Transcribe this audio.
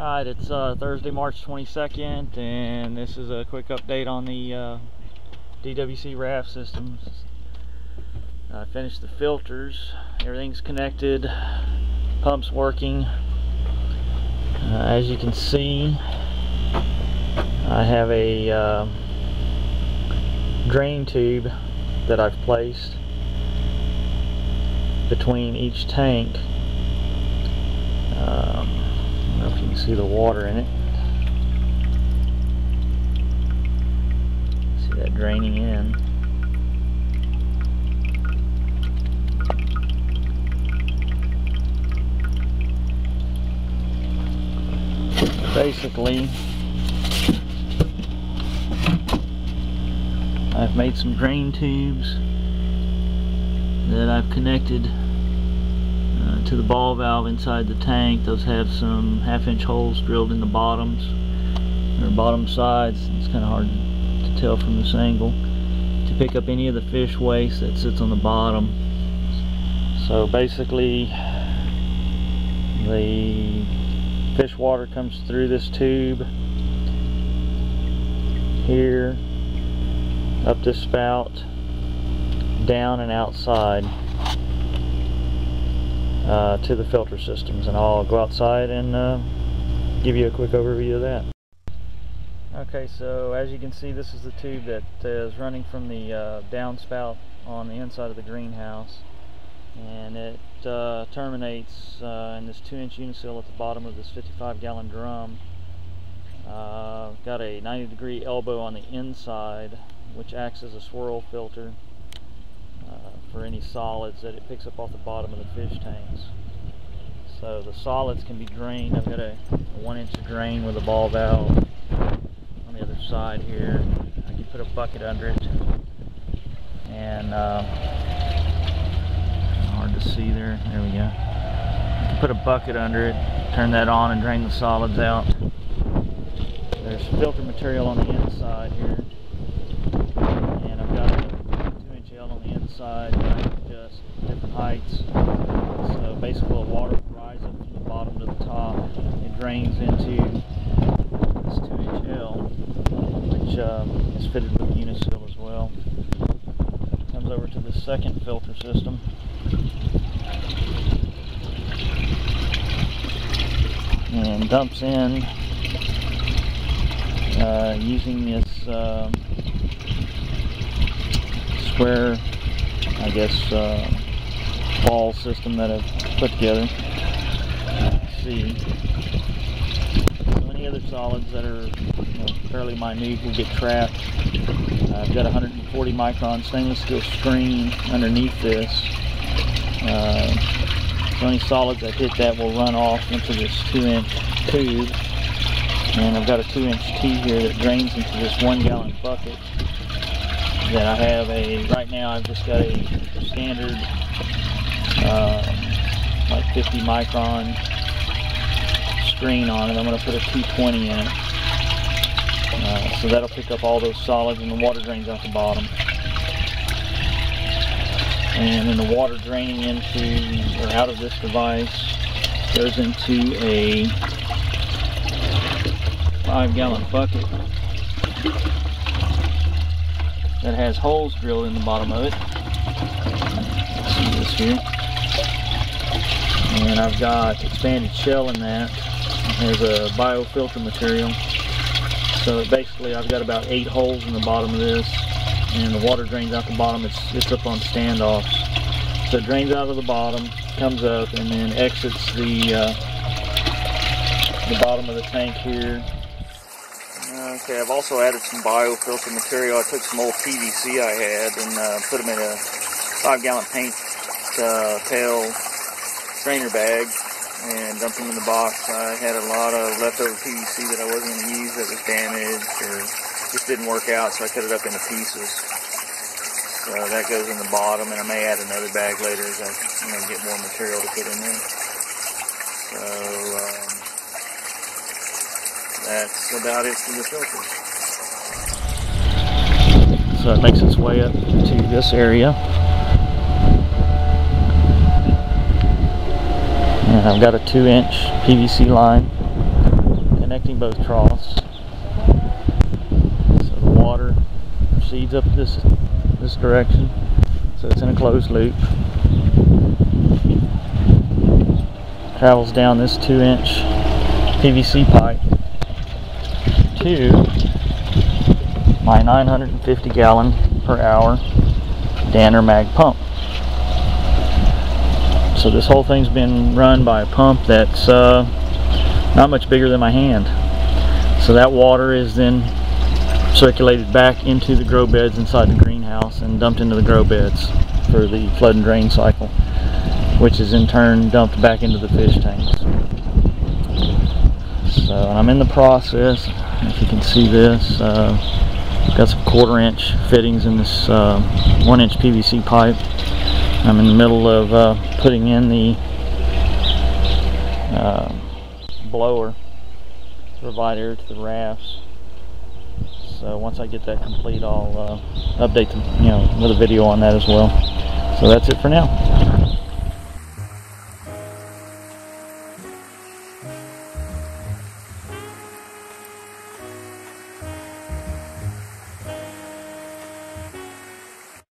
Alright, it's Thursday, March 22nd, and this is a quick update on the DWC raft systems. I finished the filters, everything's connected, pump's working. As you can see, I have a drain tube that I've placed between each tank. I don't know if you can see the water in it. See that draining in. Basically, I've made some drain tubes that I've connected to the ball valve inside the tank. Those have some 1/2-inch holes drilled in the bottoms or bottom sides. It's kind of hard to tell from this angle, to pick up any of the fish waste that sits on the bottom. So basically, the fish water comes through this tube here, up this spout, down and outside to the filter systems, and I'll go outside and give you a quick overview of that. Okay, so as you can see, this is the tube that is running from the downspout on the inside of the greenhouse, and it terminates in this 2-inch unisil at the bottom of this 55-gallon drum. Got a 90-degree elbow on the inside, which acts as a swirl filter for any solids that it picks up off the bottom of the fish tanks. So the solids can be drained. I've got a 1-inch drain with a ball valve on the other side here. I can put a bucket under it, and hard to see there. There we go. I can put a bucket under it, turn that on, and drain the solids out. There's filter material on the inside here, and I've got a 2-inch L on the inside that I can adjust different heights. So basically, the water will rise up from the bottom to the top. It drains into this 2-inch L, which is fitted with the unisil as well. Comes over to the second filter system. And dumps in using this square, I guess, ball system that I've put together. Let's see. So any other solids that are fairly minute will get trapped. I've got a 140 micron stainless steel screen underneath this. So any solids that hit that will run off into this 2-inch tube. And I've got a 2-inch T here that drains into this 1-gallon bucket that I have right now I've just got a standard like 50 micron screen on it. I'm going to put a 220 in it. So that'll pick up all those solids, and the water drains out the bottom. And then the water draining into or out of this device goes into a 5-gallon bucket that has holes drilled in the bottom of it. Let's see this here. And I've got expanded shell in that. It has a biofilter material. So basically I've got about 8 holes in the bottom of this, and the water drains out the bottom. It's up on standoffs. So it drains out of the bottom, comes up, and then exits the bottom of the tank here. Okay, I've also added some biofilter material. I took some old PVC I had and put them in a 5-gallon paint pail strainer bag and dumped them in the box. I had a lot of leftover PVC that I wasn't going to use that was damaged or just didn't work out, so I cut it up into pieces. So that goes in the bottom, and I may add another bag later as I get more material to put in there. So that's about it for the filter. So it makes its way up to this area. And I've got a 2-inch PVC line connecting both troughs. So the water proceeds up this direction, so it's in a closed loop. Travels down this 2-inch PVC pipe to my 950 gallon per hour Danner mag pump. So this whole thing's been run by a pump that's not much bigger than my hand. So that water is then circulated back into the grow beds inside the greenhouse and dumped into the grow beds for the flood and drain cycle, which is in turn dumped back into the fish tanks. So I'm in the process, if you can see this, got some 1/4-inch fittings in this 1-inch PVC pipe. I'm in the middle of putting in the blower to provide air to the rafts. So once I get that complete, I'll update them, with a video on that as well. So that's it for now.